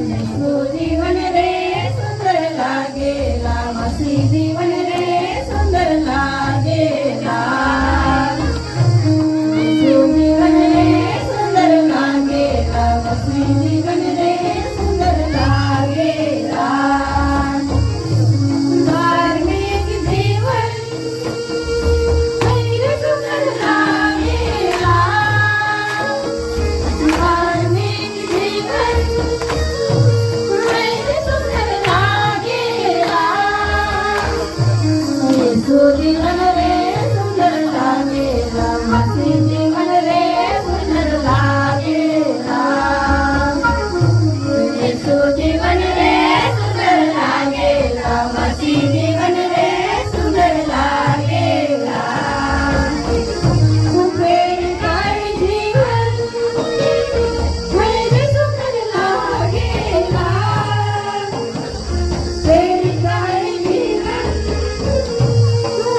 येशू जीवन रे सुंदर लागेला, मसी जीवन रे सुंदर लागेला. येशू जीवन रे सुंदर लागेला, मसी जीवन रे सुंदर लागेला. धार्मिक जीवन रे सुंदर लागेला. धार्मिक जीवन रे सुंदर लागेला. येशू जीवन रे सुंदर लागेला, मसी जीवन रे सुंदर लागेला. येशू जीवन रे सुंदर लागेला, मसी जीवन रे सुंदर लागेला. वेळ काय जीवन रे सुंदर लागेला. वेळ काय जीवन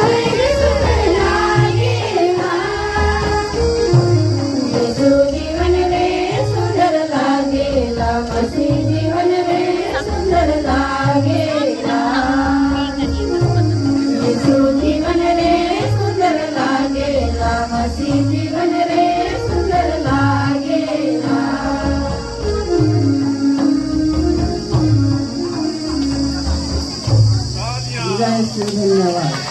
रे सुंदर लागेला. येशू जीवन रे सुंदर लागेला, मसी जीवन रे सुंदर लागेला. येशू जीवन रे सुंदर लागेला, मसी जीवन रे सुंदर लागेला. धन्यवाद.